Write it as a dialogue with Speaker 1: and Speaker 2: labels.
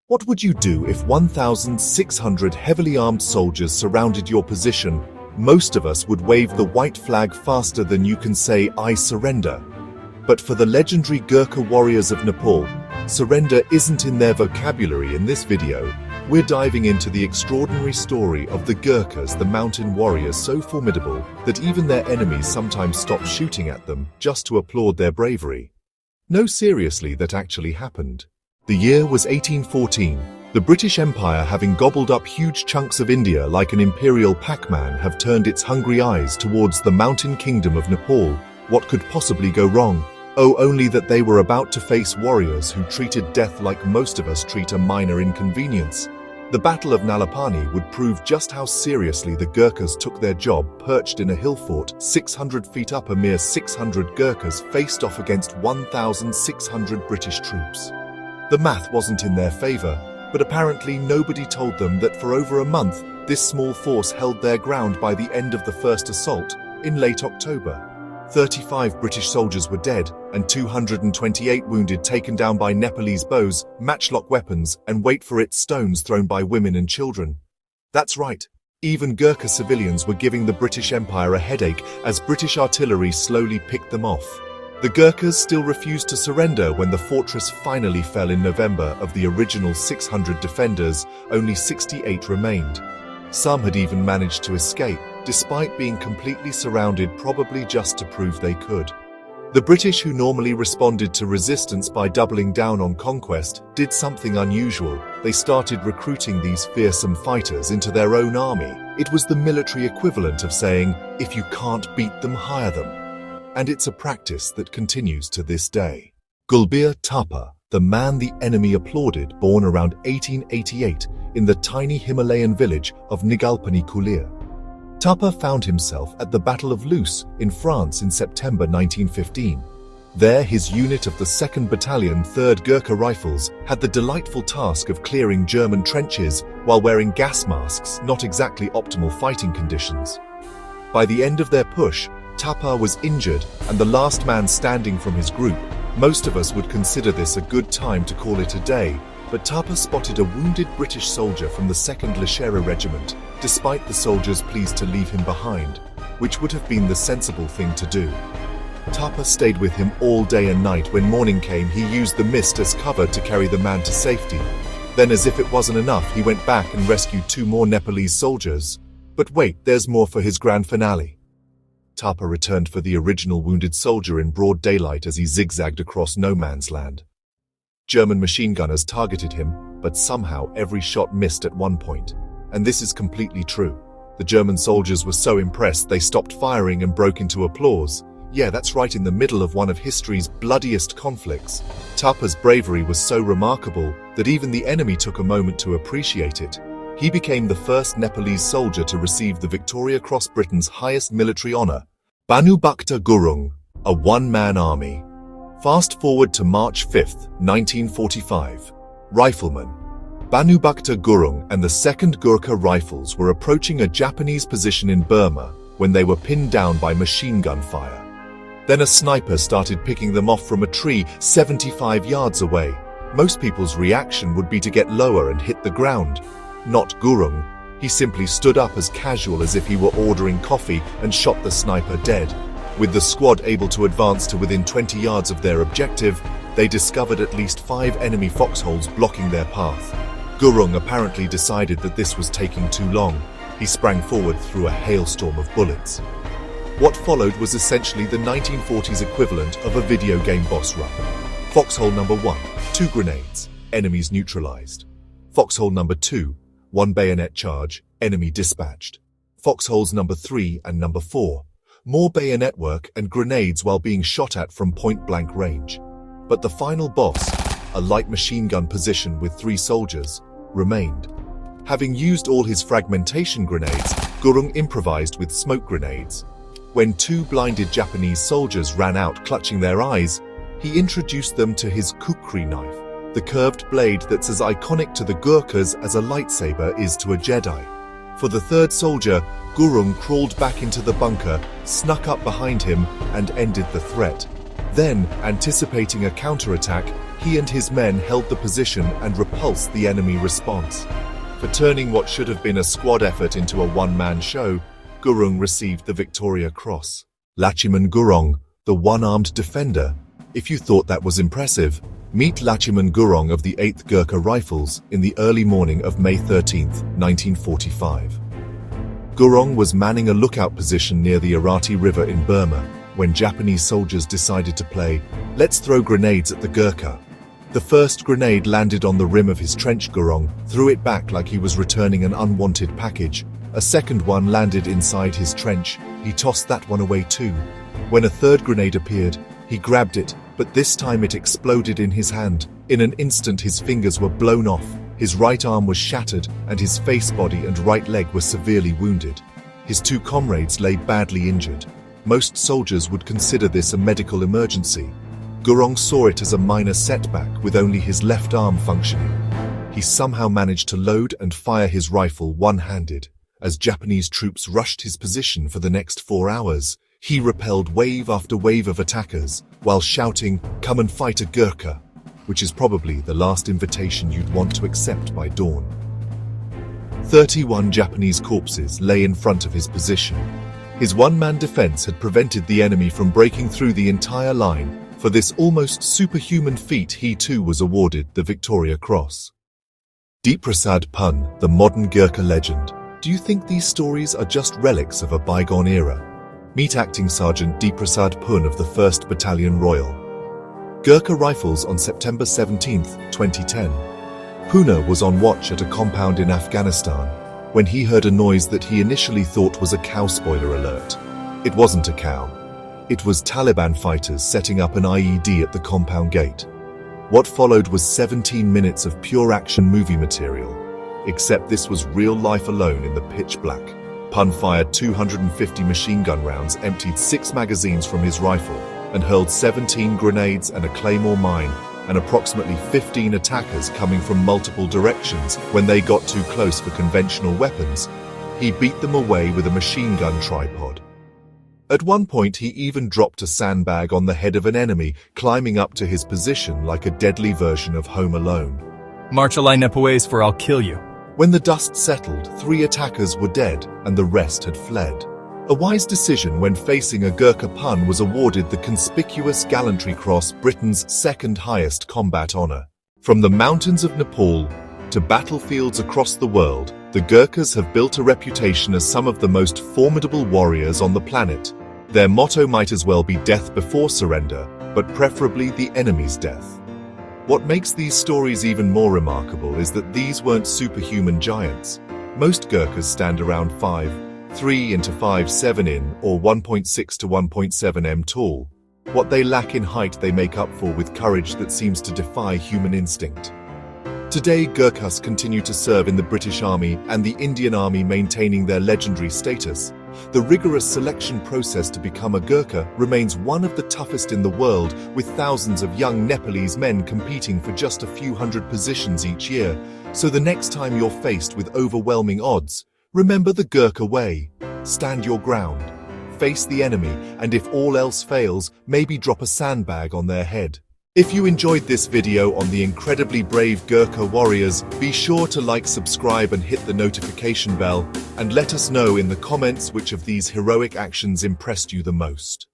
Speaker 1: What would you do if 1,600 heavily armed soldiers surrounded your position? Most of us would wave the white flag faster than you can say, "I surrender." But for the legendary Gurkha warriors of Nepal, surrender isn't in their vocabulary. In this video, we're diving into the extraordinary story of the Gurkhas, the mountain warriors so formidable that even their enemies sometimes stop shooting at them just to applaud their bravery. No, seriously, that actually happened. The year was 1814. The British Empire, having gobbled up huge chunks of India like an imperial Pac-Man, have turned its hungry eyes towards the mountain kingdom of Nepal. What could possibly go wrong? Oh, only that they were about to face warriors who treated death like most of us treat a minor inconvenience. The Battle of Nalapani would prove just how seriously the Gurkhas took their job. Perched in a hill fort 600 feet up, a mere 600 Gurkhas faced off against 1,600 British troops. The math wasn't in their favor, but apparently nobody told them that for over a month, this small force held their ground. By the end of the first assault, in late October, 35 British soldiers were dead and 228 wounded, taken down by Nepalese bows, matchlock weapons, and wait for it, stones thrown by women and children. That's right, even Gurkha civilians were giving the British Empire a headache as British artillery slowly picked them off. The Gurkhas still refused to surrender. When the fortress finally fell in November, of the original 600 defenders, only 68 remained. Some had even managed to escape, despite being completely surrounded, probably just to prove they could. The British, who normally responded to resistance by doubling down on conquest, did something unusual. They started recruiting these fearsome fighters into their own army. It was the military equivalent of saying, if you can't beat them, hire them. And it's a practice that continues to this day. Gulbir Tapa, the man the enemy applauded, born around 1888 in the tiny Himalayan village of Nalapani. Tapa found himself at the Battle of Loos in France in September 1915. There, his unit of the 2nd Battalion, 3rd Gurkha Rifles, had the delightful task of clearing German trenches while wearing gas masks, not exactly optimal fighting conditions. By the end of their push, Tapa was injured and the last man standing from his group. Most of us would consider this a good time to call it a day, but Tapa spotted a wounded British soldier from the 2nd Lashkar Regiment, despite the soldiers pleased to leave him behind, which would have been the sensible thing to do. Tapa stayed with him all day and night. When morning came, he used the mist as cover to carry the man to safety. Then, as if it wasn't enough, he went back and rescued 2 more Nepalese soldiers. But wait, there's more for his grand finale. Tapa returned for the original wounded soldier in broad daylight as he zigzagged across no man's land. German machine gunners targeted him, but somehow every shot missed at one point. And this is completely true. The German soldiers were so impressed they stopped firing and broke into applause. Yeah, that's right, in the middle of one of history's bloodiest conflicts. Tapa's bravery was so remarkable that even the enemy took a moment to appreciate it. He became the first Nepalese soldier to receive the Victoria Cross, Britain's highest military honor. Banubakta Gurung, a one-man army. Fast forward to March 5, 1945. Rifleman Banubakta Gurung and the 2nd Gurkha Rifles were approaching a Japanese position in Burma when they were pinned down by machine gun fire. Then a sniper started picking them off from a tree 75 yards away. Most people's reaction would be to get lower and hit the ground. Not Gurung. He simply stood up as casual as if he were ordering coffee and shot the sniper dead. With the squad able to advance to within 20 yards of their objective, they discovered at least 5 enemy foxholes blocking their path. Gurung apparently decided that this was taking too long. He sprang forward through a hailstorm of bullets. What followed was essentially the 1940s equivalent of a video game boss run. Foxhole number 1, 2 grenades, enemies neutralized. Foxhole number 2, 1 bayonet charge, enemy dispatched. Foxholes number 3 and number 4, more bayonet work and grenades while being shot at from point-blank range. But the final boss, a light machine gun position with 3 soldiers, remained. Having used all his fragmentation grenades, Gurung improvised with smoke grenades. When 2 blinded Japanese soldiers ran out clutching their eyes, he introduced them to his kukri knife, the curved blade that's as iconic to the Gurkhas as a lightsaber is to a Jedi. For the 3rd soldier, Gurung crawled back into the bunker, snuck up behind him, and ended the threat. Then, anticipating a counterattack, he and his men held the position and repulsed the enemy response. For turning what should have been a squad effort into a one-man show, Gurung received the Victoria Cross. Lachiman Gurung, the one-armed defender. If you thought that was impressive, meet Lachiman Gurung of the 8th Gurkha Rifles in the early morning of May 13, 1945. Gurung was manning a lookout position near the Irati River in Burma when Japanese soldiers decided to play, "Let's throw grenades at the Gurkha." The first grenade landed on the rim of his trench. Gurung threw it back like he was returning an unwanted package. A second one landed inside his trench. He tossed that one away too. When a third grenade appeared, he grabbed it, but this time it exploded in his hand. In an instant his fingers were blown off, his right arm was shattered, and his face, body and right leg were severely wounded. His two comrades lay badly injured. Most soldiers would consider this a medical emergency. Gurung saw it as a minor setback with only his left arm functioning. He somehow managed to load and fire his rifle one-handed. As Japanese troops rushed his position for the next 4 hours, he repelled wave after wave of attackers while shouting, "Come and fight a Gurkha," which is probably the last invitation you'd want to accept by dawn. 31 Japanese corpses lay in front of his position. His one-man defense had prevented the enemy from breaking through the entire line. For this almost superhuman feat, he too was awarded the Victoria Cross. Deeprasad Pun, the modern Gurkha legend. Do you think these stories are just relics of a bygone era? Meet Acting Sergeant Deeprasad Pun of the 1st Battalion Royal Gurkha Rifles on September 17, 2010. Puna was on watch at a compound in Afghanistan when he heard a noise that he initially thought was a cow. Spoiler alert. It wasn't a cow. It was Taliban fighters setting up an IED at the compound gate. What followed was 17 minutes of pure action movie material. Except this was real life alone in the pitch black. Pun fired 250 machine gun rounds, emptied 6 magazines from his rifle, and hurled 17 grenades and a claymore mine, and approximately 15 attackers coming from multiple directions. When they got too close for conventional weapons, he beat them away with a machine gun tripod. At one point he even dropped a sandbag on the head of an enemy, climbing up to his position like a deadly version of Home Alone.
Speaker 2: March a line up ways for I'll kill you.
Speaker 1: When the dust settled, 3 attackers were dead and the rest had fled. A wise decision when facing a Gurkha. Pun was awarded the conspicuous Gallantry Cross, Britain's second highest combat honor. From the mountains of Nepal to battlefields across the world, the Gurkhas have built a reputation as some of the most formidable warriors on the planet. Their motto might as well be death before surrender, but preferably the enemy's death. What makes these stories even more remarkable is that these weren't superhuman giants. Most Gurkhas stand around 5'3" into 5'7" in, or 1.6 to 1.7 m tall. What they lack in height they make up for with courage that seems to defy human instinct. Today, Gurkhas continue to serve in the British Army and the Indian Army, maintaining their legendary status. The rigorous selection process to become a Gurkha remains one of the toughest in the world, with thousands of young Nepalese men competing for just a few hundred positions each year. So the next time you're faced with overwhelming odds, remember the Gurkha way. Stand your ground, face the enemy, and if all else fails, maybe drop a sandbag on their head. If you enjoyed this video on the incredibly brave Gurkha warriors, be sure to like, subscribe and hit the notification bell, and let us know in the comments which of these heroic actions impressed you the most.